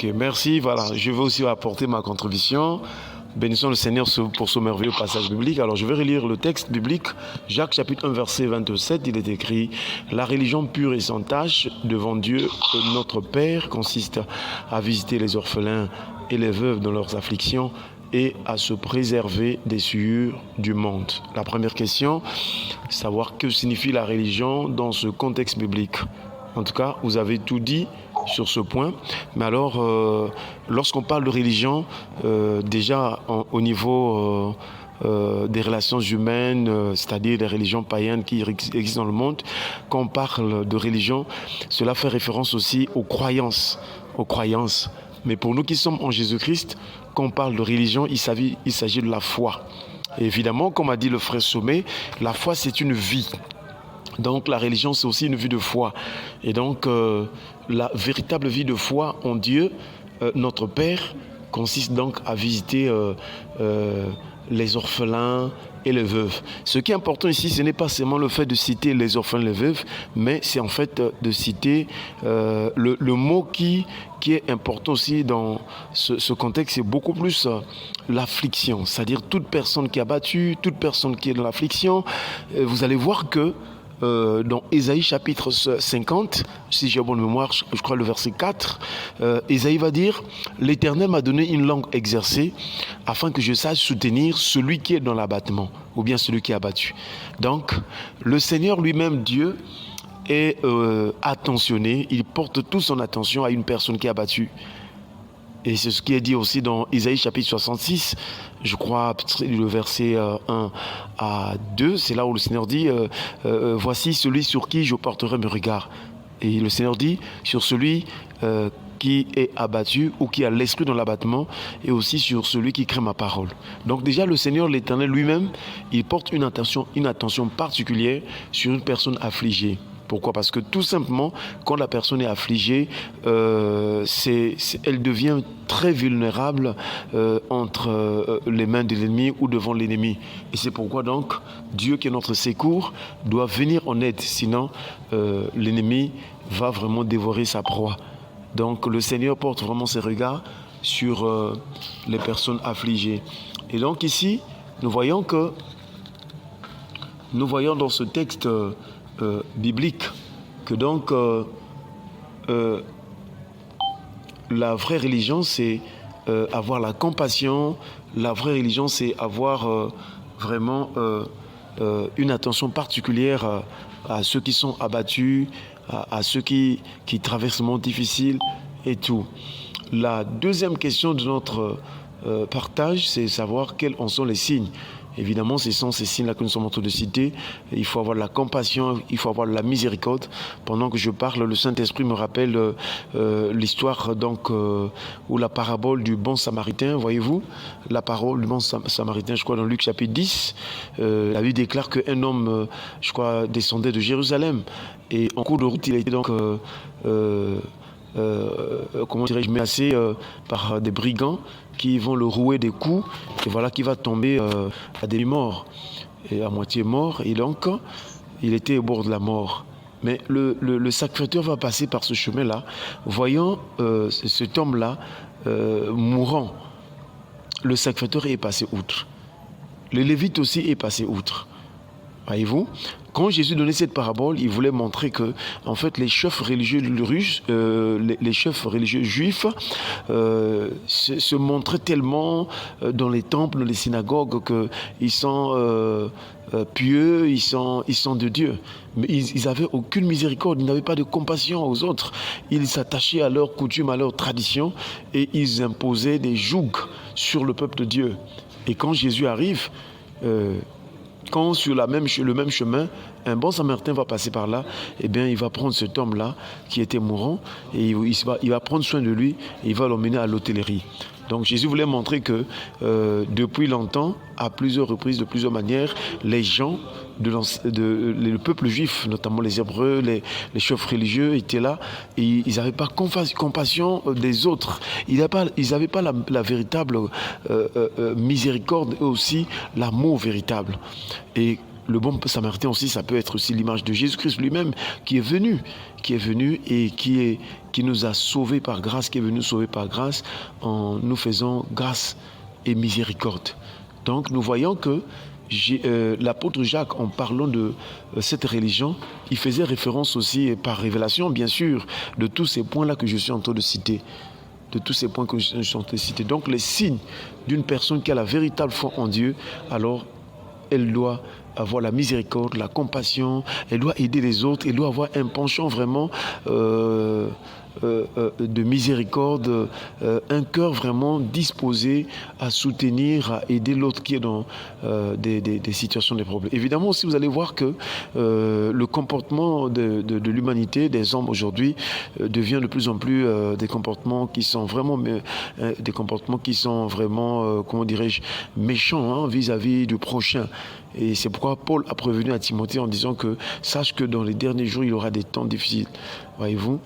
Ok, merci. Voilà, je vais aussi apporter ma contribution. Bénissons le Seigneur pour ce merveilleux passage biblique. Alors, je vais relire le texte biblique. Jacques chapitre 1, verset 27, il est écrit « La religion pure et sans tache devant Dieu, notre Père, consiste à visiter les orphelins et les veuves dans leurs afflictions et à se préserver des souillures du monde. » La première question, savoir que signifie la religion dans ce contexte biblique. En tout cas, vous avez tout dit sur ce point. Mais alors, lorsqu'on parle de religion, déjà au niveau des relations humaines, c'est-à-dire des religions païennes qui existent dans le monde, quand on parle de religion, cela fait référence aussi aux croyances. Mais pour nous qui sommes en Jésus-Christ, quand on parle de religion, il s'agit de la foi. Et évidemment, comme a dit le frère Sommet, la foi c'est une vie. Donc la religion c'est aussi une vie de foi. Et donc la véritable vie de foi en Dieu, notre Père, consiste donc à visiter les orphelins et les veuves. Ce qui est important ici, ce n'est pas seulement le fait de citer les orphelins et les veuves, mais c'est en fait de citer le mot qui est important aussi dans ce contexte, c'est beaucoup plus l'affliction. C'est-à-dire toute personne qui est abattue, toute personne qui est dans l'affliction. Vous allez voir que dans Ésaïe chapitre 50, si j'ai bonne mémoire, je crois le verset 4, Ésaïe va dire « L'Éternel m'a donné une langue exercée afin que je sache soutenir celui qui est dans l'abattement ou bien celui qui est abattu. » Donc, le Seigneur lui-même, Dieu, est attentionné, il porte toute son attention à une personne qui est abattue. Et c'est ce qui est dit aussi dans Ésaïe chapitre 66, je crois le verset 1 à 2, c'est là où le Seigneur dit « Voici celui sur qui je porterai mes regards. » Et le Seigneur dit « Sur celui qui est abattu ou qui a l'esprit dans l'abattement et aussi sur celui qui craint ma parole. » Donc déjà le Seigneur l'Éternel lui-même, il porte une attention particulière sur une personne affligée. Pourquoi? Parce que tout simplement, quand la personne est affligée, elle devient très vulnérable entre les mains de l'ennemi ou devant l'ennemi. Et c'est pourquoi donc, Dieu qui est notre secours doit venir en aide. Sinon, l'ennemi va vraiment dévorer sa proie. Donc le Seigneur porte vraiment ses regards sur les personnes affligées. Et donc ici, nous voyons dans ce texte biblique que donc la vraie religion c'est avoir la compassion, la vraie religion c'est avoir vraiment une attention particulière à ceux qui sont abattus, à ceux qui traversent un moment difficile et tout. La deuxième question de notre partage, c'est savoir quels en sont les signes. Évidemment, ce sont ces signes-là que nous sommes en train de citer. Il faut avoir la compassion, il faut avoir la miséricorde. Pendant que je parle, le Saint-Esprit me rappelle l'histoire donc ou la parabole du bon Samaritain. Voyez-vous, la parole du bon Samaritain, je crois dans Luc chapitre 10, la Bible déclare qu'un homme, je crois, descendait de Jérusalem et en cours de route, il était donc comment dirais-je, menacé par des brigands qui vont le rouer des coups et voilà qu'il va tomber à demi-mort et à moitié mort et donc il était au bord de la mort. Mais le sacrificateur va passer par ce chemin-là, voyant cet homme-là mourant. Le sacrificateur est passé outre. Le lévite aussi est passé outre. Voyez-vous, quand Jésus donnait cette parabole, il voulait montrer que, en fait, les chefs religieux les chefs religieux juifs se montraient tellement dans les temples, dans les synagogues, qu'ils sont pieux, ils sont de Dieu. Mais ils n'avaient aucune miséricorde, ils n'avaient pas de compassion aux autres. Ils s'attachaient à leurs coutumes, à leurs traditions, et ils imposaient des jougs sur le peuple de Dieu. Et quand Jésus arrive, quand sur le même chemin, un bon Samaritain va passer par là, eh bien, il va prendre cet homme-là qui était mourant et il va prendre soin de lui et il va l'emmener à l'hôtellerie. Donc Jésus voulait montrer que depuis longtemps, à plusieurs reprises, de plusieurs manières, les gens, le peuple juif, notamment les Hébreux, les chefs religieux étaient là et ils n'avaient pas compassion des autres. Ils n'avaient pas la véritable miséricorde et aussi l'amour véritable. Et le bon Samaritain aussi, ça peut être aussi l'image de Jésus-Christ lui-même qui est venu et qui qui nous a sauvés par grâce, qui est venu nous sauver par grâce en nous faisant grâce et miséricorde. Donc nous voyons que l'apôtre Jacques, en parlant de cette religion, il faisait référence aussi par révélation, bien sûr, de tous ces points-là que je suis en train de citer. Donc les signes d'une personne qui a la véritable foi en Dieu, alors elle doit avoir la miséricorde, la compassion, elle doit aider les autres, elle doit avoir un penchant vraiment de miséricorde, un cœur vraiment disposé à soutenir, à aider l'autre qui est dans des situations de problèmes. Évidemment aussi, vous allez voir que le comportement de l'humanité, des hommes aujourd'hui, devient de plus en plus des comportements qui sont vraiment, comment dirais-je, méchants vis-à-vis du prochain. Et c'est pourquoi Paul a prévenu à Timothée en disant que sache que dans les derniers jours, il y aura des temps difficiles. Voyez-vous,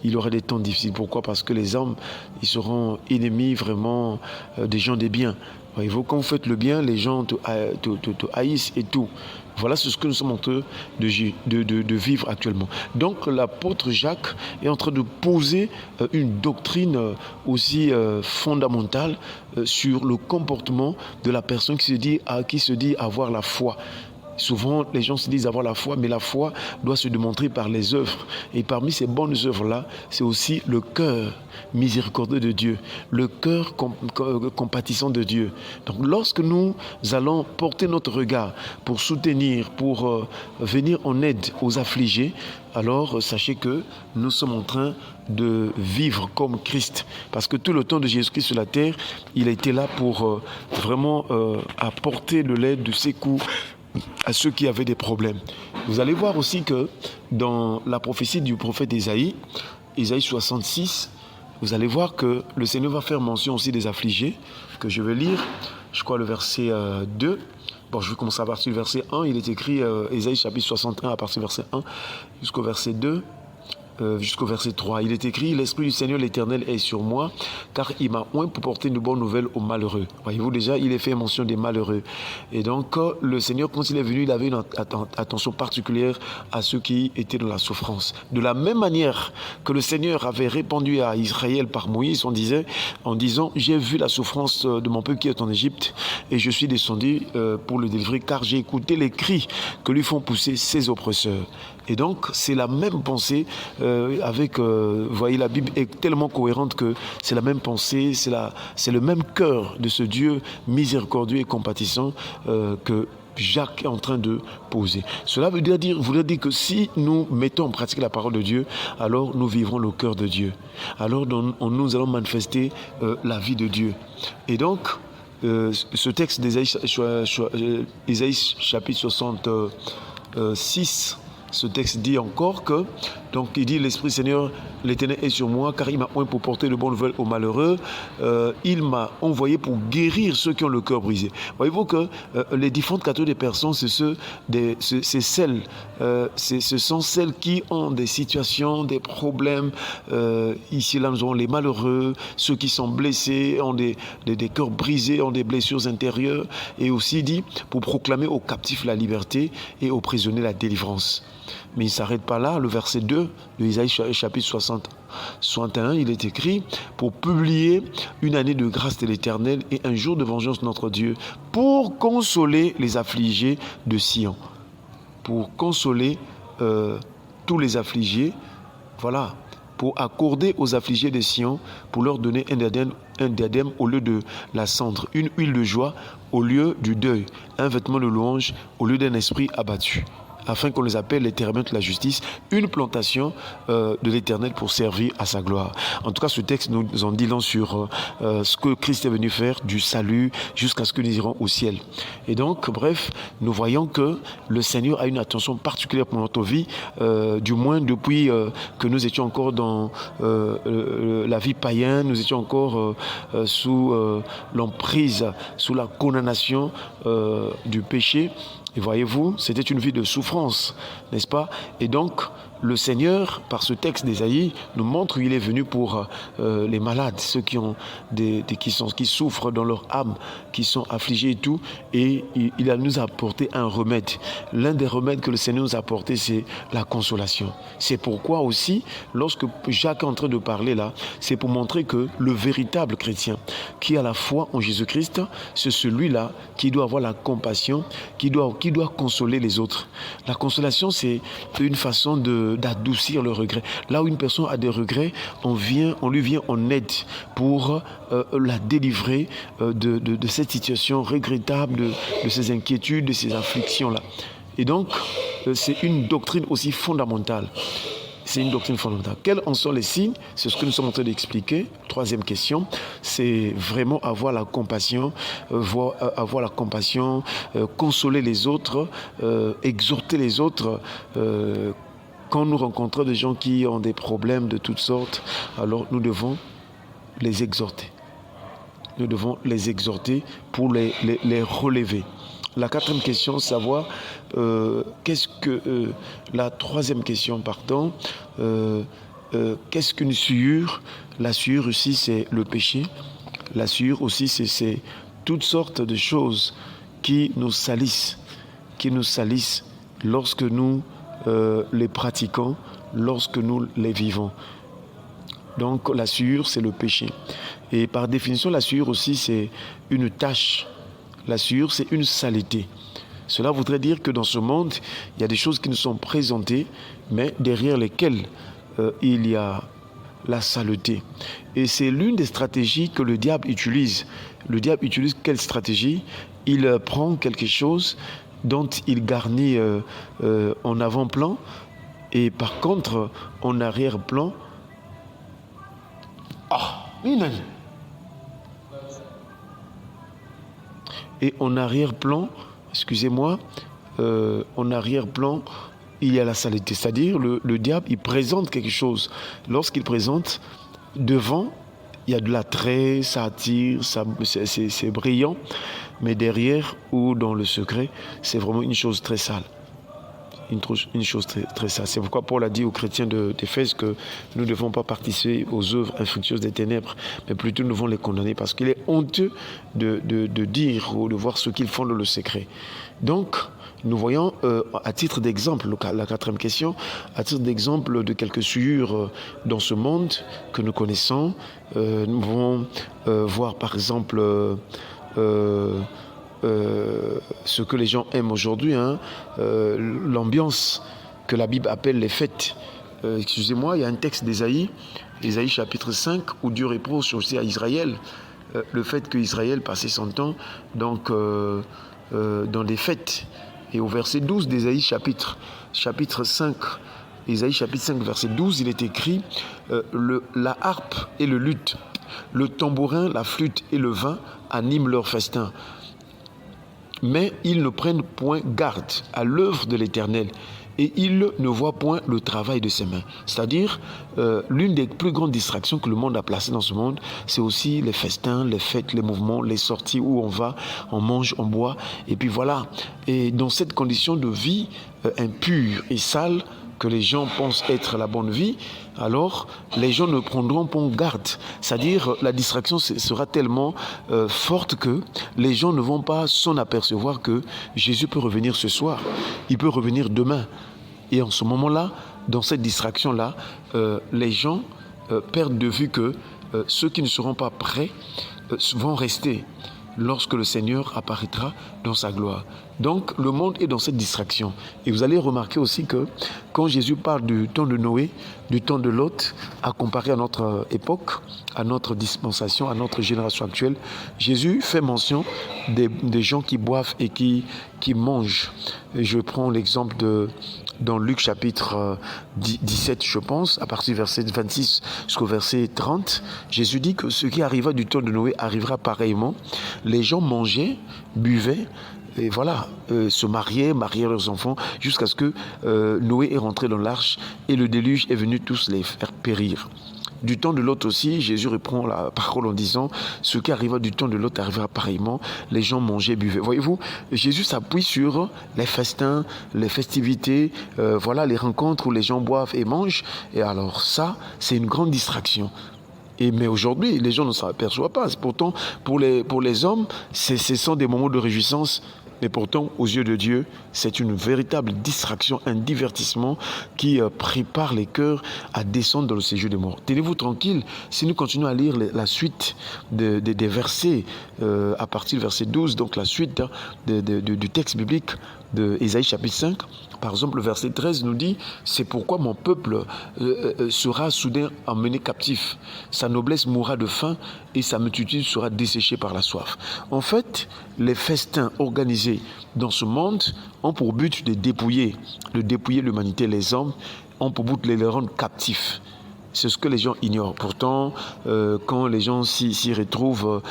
il y aura des temps difficiles. Pourquoi? Parce que les hommes, ils seront ennemis vraiment des gens des biens. Voyez-vous, quand vous faites le bien, les gens te haïssent et tout. Voilà ce que nous sommes en train de vivre actuellement. Donc l'apôtre Jacques est en train de poser une doctrine aussi fondamentale sur le comportement de la personne qui se dit avoir la foi. Souvent, les gens se disent avoir la foi, mais la foi doit se démontrer par les œuvres. Et parmi ces bonnes œuvres-là, c'est aussi le cœur miséricordieux de Dieu, le cœur compatissant de Dieu. Donc, lorsque nous allons porter notre regard pour soutenir, pour venir en aide aux affligés, alors sachez que nous sommes en train de vivre comme Christ. Parce que tout le temps de Jésus-Christ sur la terre, il a été là pour vraiment apporter de l'aide, du secours à ceux qui avaient des problèmes. Vous allez voir aussi que dans la prophétie du prophète Isaïe 66, vous allez voir que le Seigneur va faire mention aussi des affligés, que je vais lire, je crois le verset 2. Bon, je vais commencer à partir du verset 1. Il est écrit, Isaïe chapitre 61, à partir du verset 1 jusqu'au verset 2. Jusqu'au verset 3, il est écrit « L'Esprit du Seigneur l'Éternel est sur moi, car il m'a oint pour porter une bonne nouvelle aux malheureux. » Voyez-vous déjà, il est fait mention des malheureux. Et donc, le Seigneur, quand il est venu, il avait une attention particulière à ceux qui étaient dans la souffrance. De la même manière que le Seigneur avait répondu à Israël par Moïse en disant « J'ai vu la souffrance de mon peuple qui est en Égypte, et je suis descendu pour le délivrer, car j'ai écouté les cris que lui font pousser ses oppresseurs. » Et donc, c'est la même pensée vous voyez, la Bible est tellement cohérente que c'est la même pensée, c'est le même cœur de ce Dieu miséricordieux et compatissant que Jacques est en train de poser. Cela voudrait dire que si nous mettons en pratique la parole de Dieu, alors nous vivrons le cœur de Dieu. Alors nous allons manifester la vie de Dieu. Et donc, ce texte d'Ésaïe chapitre 66, ce texte dit encore que, donc il dit, l'Esprit Seigneur, l'Éternel est sur moi, car il m'a oint pour porter de bonnes nouvelles aux malheureux. Il m'a envoyé pour guérir ceux qui ont le cœur brisé. Voyez-vous que les différentes catégories de personnes, ce sont celles qui ont des situations, des problèmes. Ici, là, nous avons les malheureux, ceux qui sont blessés, ont des cœurs brisés, ont des blessures intérieures. Et aussi dit, pour proclamer aux captifs la liberté et aux prisonniers la délivrance. Mais il ne s'arrête pas là. Le verset 2 de Isaïe chapitre 61, il est écrit « Pour publier une année de grâce de l'Éternel et un jour de vengeance de notre Dieu, pour consoler les affligés de Sion. » Pour consoler tous les affligés, voilà, pour accorder aux affligés de Sion, pour leur donner un diadème au lieu de la cendre, une huile de joie au lieu du deuil, un vêtement de louange au lieu d'un esprit abattu, afin qu'on les appelle les térébintes de la justice, une plantation de l'Éternel pour servir à sa gloire. En tout cas, ce texte nous en dit long sur ce que Christ est venu faire, du salut jusqu'à ce que nous irons au ciel. Et donc, bref, nous voyons que le Seigneur a une attention particulière pour notre vie, du moins depuis que nous étions encore dans la vie païenne, nous étions encore sous l'emprise, sous la condamnation du péché. Et voyez-vous, c'était une vie de souffrance, n'est-ce pas? Et donc, le Seigneur, par ce texte d'Ésaïe, nous montre qu'il est venu pour les malades, ceux qui souffrent dans leur âme, qui sont affligés et tout, et il nous a apporté un remède. L'un des remèdes que le Seigneur nous a apporté, c'est la consolation. C'est pourquoi aussi, lorsque Jacques est en train de parler là, c'est pour montrer que le véritable chrétien, qui a la foi en Jésus-Christ, c'est celui-là qui doit avoir la compassion, qui doit consoler les autres. La consolation, c'est une façon d'adoucir le regret. Là où une personne a des regrets, on lui vient en aide pour la délivrer de cette situation regrettable, de ces inquiétudes, de ces afflictions-là. Et donc, c'est une doctrine aussi fondamentale. C'est une doctrine fondamentale. Quels en sont les signes? C'est ce que nous sommes en train d'expliquer. Troisième question, c'est vraiment avoir la compassion, consoler les autres, exhorter les autres. Quand nous rencontrons des gens qui ont des problèmes de toutes sortes, alors nous devons les exhorter. Nous devons les exhorter pour les relever. La quatrième question, savoir la troisième question, pardon, qu'est-ce qu'une souillure? La souillure aussi, c'est le péché. La souillure aussi, c'est toutes sortes de choses qui nous salissent lorsque nous les pratiquons, lorsque nous les vivons. Donc la souillure, c'est le péché. Et par définition, la souillure aussi, c'est une tache. La souillure, c'est une saleté. Cela voudrait dire que dans ce monde, il y a des choses qui nous sont présentées, mais derrière lesquelles il y a la saleté. Et c'est l'une des stratégies que le diable utilise. Le diable utilise quelle stratégie? Il prend quelque chose dont il garnit en avant-plan, et par contre, en arrière-plan, et en arrière-plan, en arrière-plan, il y a la saleté. C'est-à-dire, le diable, il présente quelque chose. Lorsqu'il présente, devant, il y a de l'attrait, ça attire, c'est brillant. Mais derrière, ou dans le secret, c'est vraiment une chose très sale. Une chose très, très sale. C'est pourquoi Paul a dit aux chrétiens d'Éphèse que nous ne devons pas participer aux œuvres infructueuses des ténèbres, mais plutôt nous devons les condamner, parce qu'il est honteux de dire ou de voir ce qu'ils font dans le secret. Donc, nous voyons, à titre d'exemple, la quatrième question, à titre d'exemple de quelques souillures dans ce monde que nous connaissons, nous pouvons voir par exemple ce que les gens aiment aujourd'hui, l'ambiance que la Bible appelle les fêtes. Excusez-moi, il y a un texte d'Ésaïe, Ésaïe chapitre 5, où Dieu reproche aussi à Israël le fait qu'Israël passait son temps donc, dans des fêtes. Et au verset 12 d'Ésaïe chapitre 5, Ésaïe chapitre 5, verset 12, il est écrit la harpe et le luth, le tambourin, la flûte et le vin animent leur festin. Mais ils ne prennent point garde à l'œuvre de l'Éternel, et ils ne voient point le travail de ses mains. C'est-à-dire, l'une des plus grandes distractions que le monde a placées dans ce monde, c'est aussi les festins, les fêtes, les mouvements, les sorties où on va, on mange, on boit, et puis voilà. Et dans cette condition de vie impure et sale, que les gens pensent être la bonne vie, alors les gens ne prendront pas garde. C'est-à-dire, la distraction sera tellement forte que les gens ne vont pas s'en apercevoir que Jésus peut revenir ce soir, il peut revenir demain. Et en ce moment-là, dans cette distraction-là, les gens perdent de vue que ceux qui ne seront pas prêts vont rester lorsque le Seigneur apparaîtra dans sa gloire. Donc, le monde est dans cette distraction. Et vous allez remarquer aussi que quand Jésus parle du temps de Noé, du temps de Lot, à comparer à notre époque, à notre dispensation, à notre génération actuelle, Jésus fait mention des gens qui boivent et qui mangent. Et je prends l'exemple dans Luc chapitre 17, je pense, à partir du verset 26 jusqu'au verset 30, Jésus dit que ce qui arriva du temps de Noé arrivera pareillement. Les gens mangeaient, buvaient, et voilà, se mariaient leurs enfants, jusqu'à ce que Noé est rentré dans l'arche et le déluge est venu tous les faire périr. du temps de Lot aussi, Jésus reprend la parole en disant, ce qui arriva du temps de Lot arrivera pareillement, les gens mangeaient, buvaient. Voyez-vous, Jésus s'appuie sur les festins, les festivités, voilà, les rencontres où les gens boivent et mangent. Et alors ça, c'est une grande distraction. Mais aujourd'hui, les gens ne s'aperçoivent pas. Pourtant, pour les hommes, ce sont des moments de réjouissance. Mais pourtant, aux yeux de Dieu, c'est une véritable distraction, un divertissement qui prépare les cœurs à descendre dans le séjour des morts. Tenez-vous tranquille, si nous continuons à lire la suite des versets, à partir du verset 12, donc la suite du texte biblique d'Ésaïe chapitre 5, par exemple, le verset 13 nous dit « C'est pourquoi mon peuple sera soudain emmené captif. Sa noblesse mourra de faim et sa multitude sera desséchée par la soif. » En fait, les festins organisés dans ce monde ont pour but de dépouiller l'humanité. Les hommes ont pour but de les rendre captifs. C'est ce que les gens ignorent. Pourtant, quand les gens s'y retrouvent,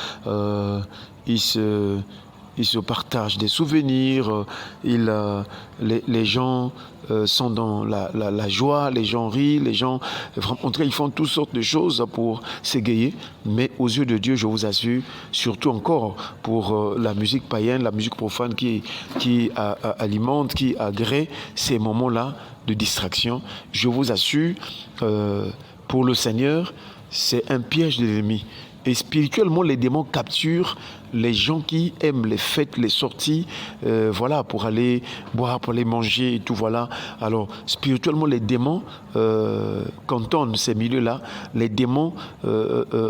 ils se partagent des souvenirs, les gens sont dans la joie, les gens rient, les gens, en tout cas, ils font toutes sortes de choses pour s'égayer. Mais aux yeux de Dieu, je vous assure, surtout encore pour la musique païenne, la musique profane qui alimente, qui agrée ces moments-là de distraction, je vous assure, pour le Seigneur, c'est un piège de l'ennemi. Et spirituellement, les démons capturent les gens qui aiment les fêtes, les sorties, voilà, pour aller boire, pour aller manger et tout, voilà. Alors, spirituellement, les démons cantonnent ces milieux-là. Les démons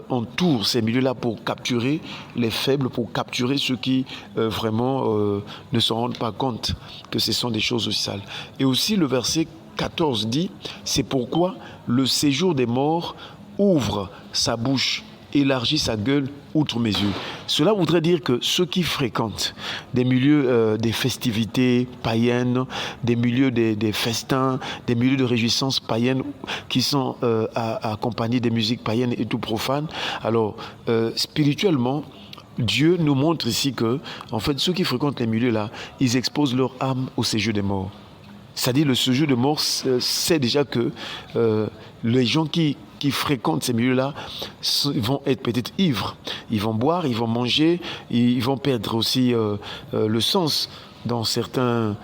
entourent ces milieux-là pour capturer les faibles, pour capturer ceux qui vraiment ne se rendent pas compte que ce sont des choses aussi sales. Et aussi, le verset 14 dit, c'est pourquoi le séjour des morts ouvre sa bouche, élargit sa gueule outre mes yeux. Cela voudrait dire que ceux qui fréquentent des milieux des festivités païennes, des milieux des festins, des milieux de réjouissance païennes qui sont accompagnés des musiques païennes et tout profanes, alors spirituellement, Dieu nous montre ici que, en fait, ceux qui fréquentent les milieux-là, ils exposent leur âme au séjour des morts. C'est-à-dire le séjour des morts, c'est déjà que les gens qui fréquentent ces milieux-là vont être peut-être ivres. Ils vont boire, ils vont manger, ils vont perdre aussi le sens dans certaines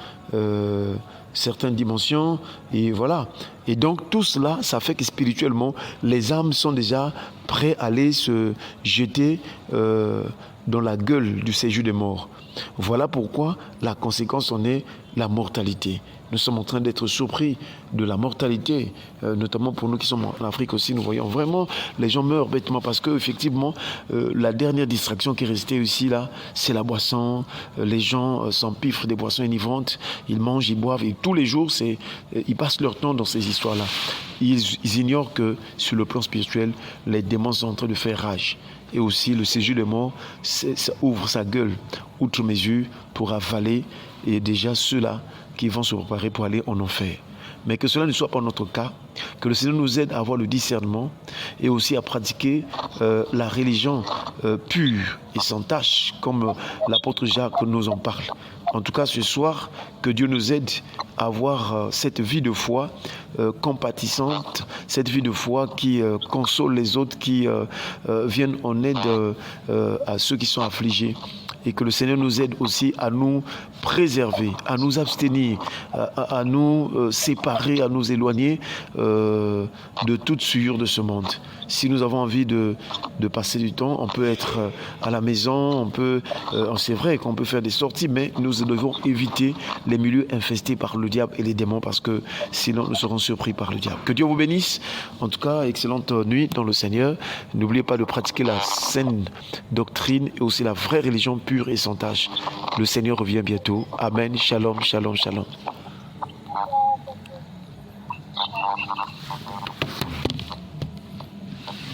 dimensions. Et voilà. Et donc tout cela, ça fait que spirituellement, les âmes sont déjà prêtes à aller se jeter dans la gueule du séjour des morts. Voilà pourquoi la conséquence en est la mortalité. Nous sommes en train d'être surpris de la mortalité, notamment pour nous qui sommes en Afrique aussi. Nous voyons vraiment les gens meurent bêtement parce que effectivement la dernière distraction qui est restée ici là, c'est la boisson. Les gens s'empiffrent des boissons enivrantes, ils mangent, ils boivent et tous les jours ils passent leur temps dans ces histoires-là. Ils ignorent que sur le plan spirituel, les démons sont en train de faire rage. Et aussi le séjour des morts, ça ouvre sa gueule outre mesure pour avaler et déjà ceux-là qui vont se préparer pour aller en enfer. Mais que cela ne soit pas notre cas, que le Seigneur nous aide à avoir le discernement et aussi à pratiquer la religion pure et sans tache, comme l'apôtre Jacques nous en parle. En tout cas, ce soir, que Dieu nous aide à avoir cette vie de foi compatissante, cette vie de foi qui console les autres, qui viennent en aide à ceux qui sont affligés. Et que le Seigneur nous aide aussi à nous préserver, à nous abstenir, à nous séparer, à nous éloigner de toute souillure de ce monde. Si nous avons envie de passer du temps, on peut être à la maison, c'est vrai qu'on peut faire des sorties, mais nous devons éviter les milieux infestés par le diable et les démons parce que sinon nous serons surpris par le diable. Que Dieu vous bénisse. En tout cas, excellente nuit dans le Seigneur. N'oubliez pas de pratiquer la saine doctrine et aussi la vraie religion pure et sans tache. Le Seigneur revient bientôt. Amen. Shalom, shalom, shalom.